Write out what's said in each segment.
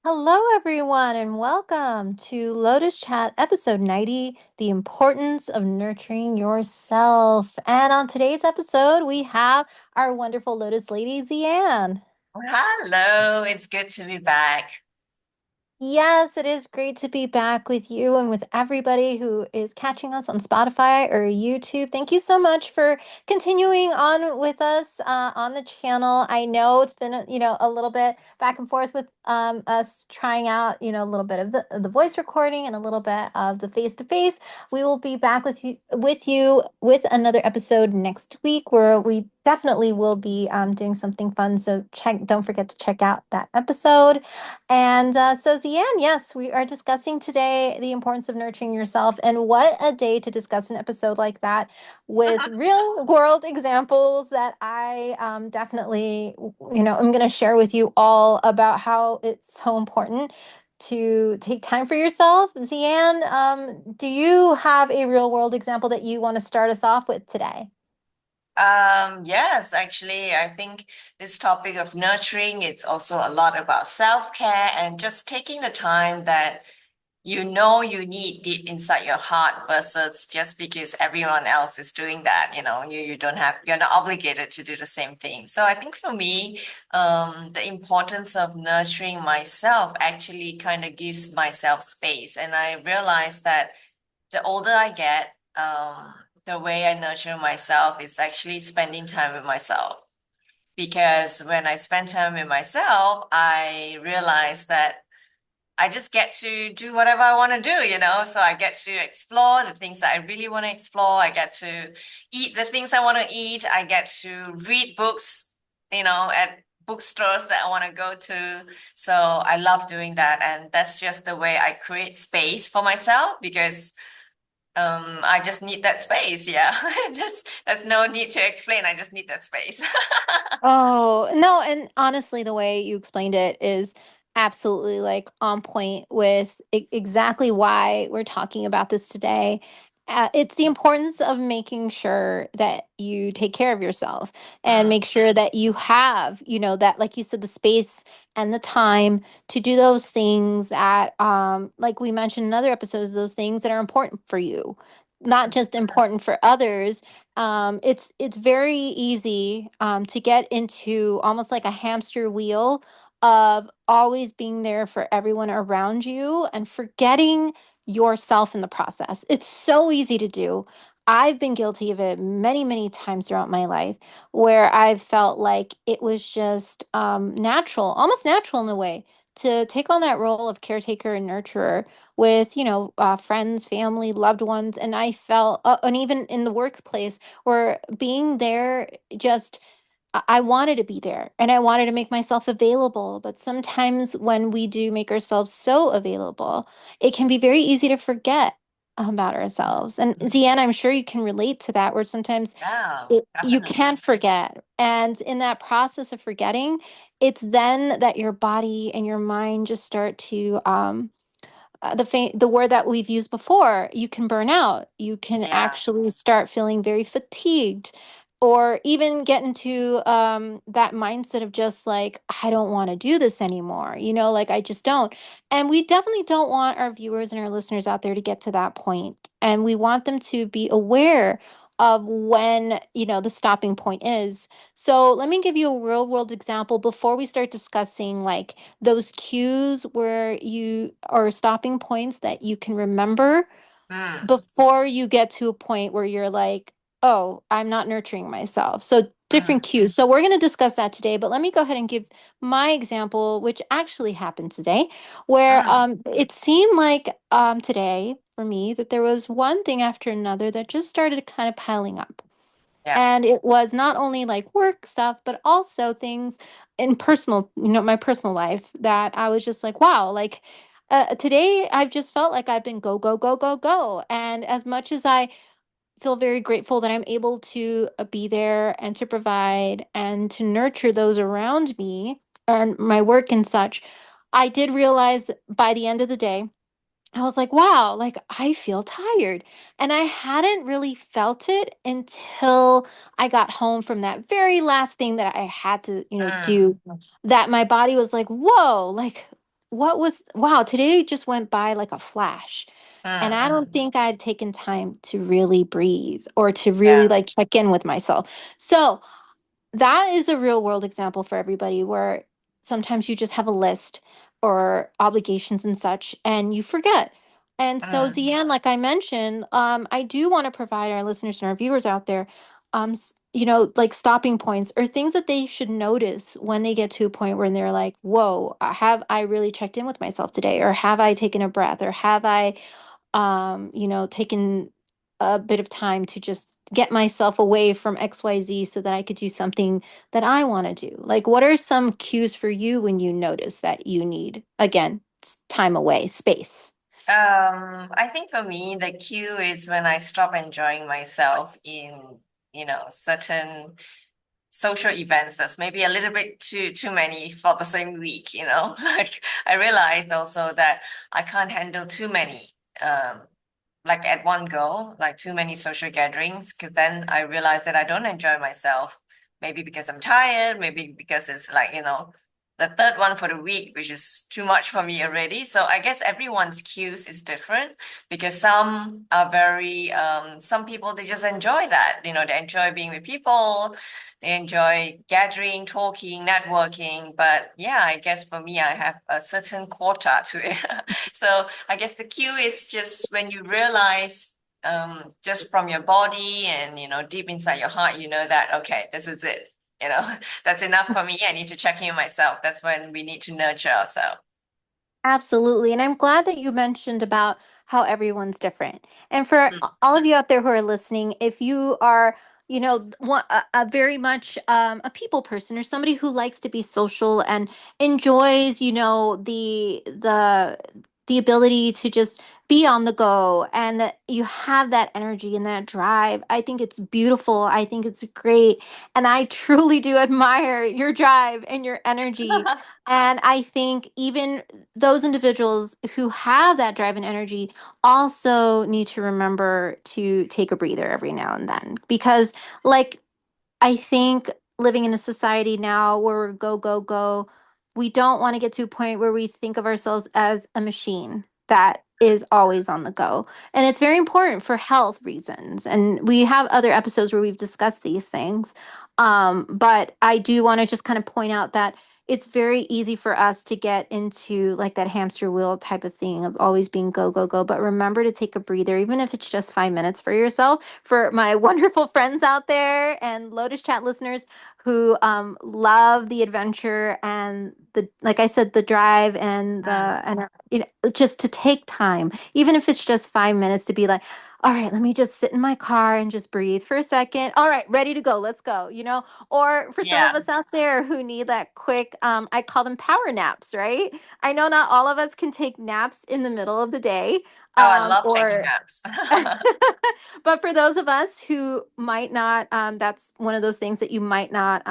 Hello, everyone, and welcome to Lotus Chat episode 90, The Importance of Nurturing Yourself. And on today's episode, we have our wonderful Lotus lady, Zian. Hello, it's good to be back. Yes, it is great to be back with you and with everybody who is catching us on Spotify or YouTube. Thank you so much for continuing on with us on the channel. I know it's been, a little bit back and forth with us trying out, a little bit of the voice recording and a little bit of the face to face. We will be back with you with another episode next week where we definitely will be doing something fun. So don't forget to check out that episode. And so, Zian, yes, we are discussing today the importance of nurturing yourself. And what a day to discuss an episode like that with real world examples that I definitely, I'm going to share with you all about how it's so important to take time for yourself. Zian, do you have a real world example that you want to start us off with today? Yes, actually, I think this topic of nurturing, it's also a lot about self-care and just taking the time that you know you need deep inside your heart versus just because everyone else is doing that, you don't have, you're not obligated to do the same thing. So I think for me, the importance of nurturing myself actually kind of gives myself space. And I realize that the older I get, the way I nurture myself is actually spending time with myself. Because when I spend time with myself, I realize that I just get to do whatever I want to do. So I get to explore the things that I really want to explore. I get to eat the things I want to eat. I get to read books, at bookstores that I want to go to. So I love doing that. And that's just the way I create space for myself because I just need that space. Yeah. There's no need to explain. I just need that space. Oh, no, and honestly, the way you explained it is absolutely like on point with exactly why we're talking about this today. It's the importance of making sure that you take care of yourself and Mm, make sure that you have, that, like you said, the space and the time to do those things that, like we mentioned in other episodes, those things that are important for you, not just important for others. It's very easy to get into almost like a hamster wheel of always being there for everyone around you and forgetting yourself in the process. It's so easy to do. I've been guilty of it many, many times throughout my life where I've felt like it was just natural, almost natural in a way, to take on that role of caretaker and nurturer with, friends, family, loved ones. And I felt, and even in the workplace, where being there just, I wanted to be there and I wanted to make myself available. But sometimes when we do make ourselves so available, it can be very easy to forget about ourselves. And mm. Zian, I'm sure you can relate to that, where sometimes Yeah, you definitely. can't forget. And in that process of forgetting, it's then that your body and your mind just start to the word that we've used before, you can burn out. You can Yeah. actually start feeling very fatigued, or even get into that mindset of just like, I don't want to do this anymore. Like I just don't. And we definitely don't want our viewers and our listeners out there to get to that point. And we want them to be aware of when, the stopping point is. So let me give you a real world example before we start discussing like those cues where you are stopping points that you can remember Mm, before you get to a point where you're like, oh, I'm not nurturing myself. So different mm, cues. So we're going to discuss that today, but let me go ahead and give my example, which actually happened today, where mm. it seemed like today for me that there was one thing after another that just started kind of piling up. Yeah. And it was not only like work stuff, but also things in personal, my personal life that I was just like, wow, like today I've just felt like I've been go, go, go, go, go. And as much as I feel very grateful that I'm able to be there and to provide and to nurture those around me and my work and such, I did realize that by the end of the day, I was like, wow, like I feel tired. And I hadn't really felt it until I got home from that very last thing that I had to, Mm, do, that my body was like, whoa, like what was, wow, today just went by like a flash. And I don't Mm-hmm. think I'd taken time to really breathe or to really Yeah. like check in with myself. So that is a real world example for everybody where sometimes you just have a list or obligations and such and you forget. And so Mm. Zian, like I mentioned, I do want to provide our listeners and our viewers out there, like stopping points or things that they should notice when they get to a point where they're like, whoa, have I really checked in with myself today? Or have I taken a breath? Or have I taken a bit of time to just get myself away from XYZ so that I could do something that I want to do? Like, what are some cues for you when you notice that you need, again, time away, space? I think for me, the cue is when I stop enjoying myself in, certain social events that's maybe a little bit too many for the same week, Like I realized also that I can't handle too many um like at one go, like too many social gatherings, because then I realize that I don't enjoy myself. Maybe because I'm tired, maybe because it's like, the third one for the week, which is too much for me already. So I guess everyone's cues is different because some are very, some people, they just enjoy that. They enjoy being with people, they enjoy gathering, talking, networking. But yeah, I guess for me, I have a certain quota to it. So I guess the cue is just when you realize just from your body and deep inside your heart, you know that okay, this is it. You know, that's enough for me. I need to check in myself. That's when we need to nurture ourselves. Absolutely. And I'm glad that you mentioned about how everyone's different. And for all of you out there who are listening, if you are, a very much a people person or somebody who likes to be social and enjoys, the ability to just be on the go and that you have that energy and that drive, I think it's beautiful. I think it's great. And I truly do admire your drive and your energy. And I think even those individuals who have that drive and energy also need to remember to take a breather every now and then because like I think living in a society now where we're go, go, go, we don't want to get to a point where we think of ourselves as a machine that is always on the go. And it's very important for health reasons. And we have other episodes where we've discussed these things. But I do want to just kind of point out that it's very easy for us to get into like that hamster wheel type of thing of always being go, go, go. But remember to take a breather, even if it's just 5 minutes for yourself. For my wonderful friends out there and Lotus Chat listeners who love the adventure and the, like I said, the drive and the, Mm, and just to take time, even if it's just 5 minutes to be like, all right, let me just sit in my car and just breathe for a second. All right, ready to go. Let's go. Or for some of yeah. us out there who need that quick, I call them power naps, right? I know not all of us can take naps in the middle of the day, Oh, I love taking or naps. but for those of us who might not, that's one of those things that you might not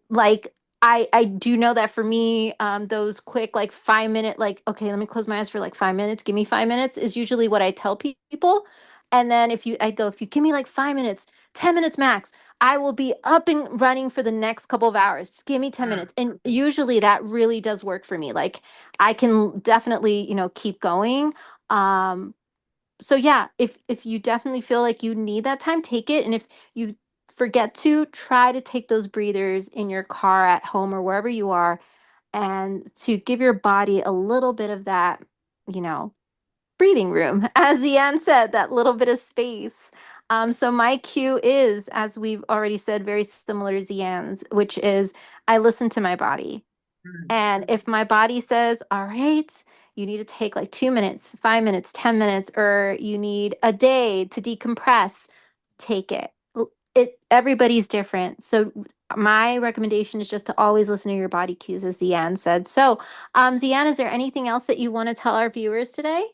like. I do know that for me, those quick like 5 minute, like, okay, let me close my eyes for like 5 minutes. Give me 5 minutes is usually what I tell people. And then if you give me like 5 minutes, 10 minutes max, I will be up and running for the next couple of hours. Just give me 10 Mm, minutes. And usually that really does work for me. Like I can definitely, keep going. Um, so yeah, if you definitely feel like you need that time, take it. And if you forget to, try to take those breathers in your car, at home, or wherever you are, and to give your body a little bit of that, you know, breathing room. As Ian said, that little bit of space. So my cue is, as we've already said, very similar to Zian's, which is I listen to my body. mm, And if my body says, all right, you need to take like 2 minutes, 5 minutes, 10 minutes, or you need a day to decompress, take it. Everybody's different. So my recommendation is just to always listen to your body cues, as Zian said. So, Zian, is there anything else that you want to tell our viewers today?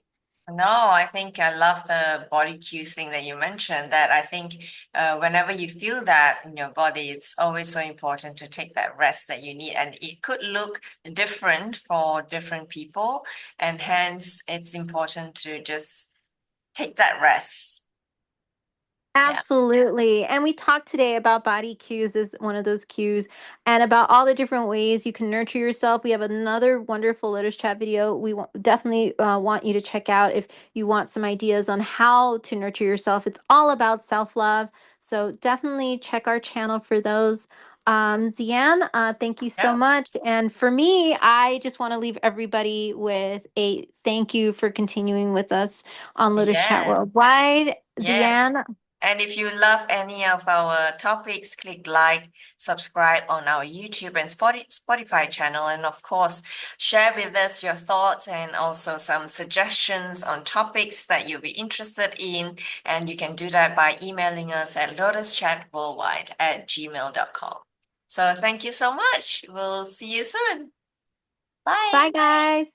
No, I think I love the body cues thing that you mentioned. That I think whenever you feel that in your body, it's always so important to take that rest that you need. And it could look different for different people. And hence, it's important to just take that rest. Yeah. Absolutely. And we talked today about body cues as one of those cues and about all the different ways you can nurture yourself. We have another wonderful Lotus Chat video definitely want you to check out if you want some ideas on how to nurture yourself. It's all about self-love. So definitely check our channel for those. Zian, thank you so Yeah. much. And for me, I just want to leave everybody with a thank you for continuing with us on Lotus Chat Yes. Worldwide. Yes. Zian, And if you love any of our topics, click like, subscribe on our YouTube and Spotify channel. And of course, share with us your thoughts and also some suggestions on topics that you'll be interested in. And you can do that by emailing us at lotuschatworldwide@gmail.com. So thank you so much. We'll see you soon. Bye. bye, guys.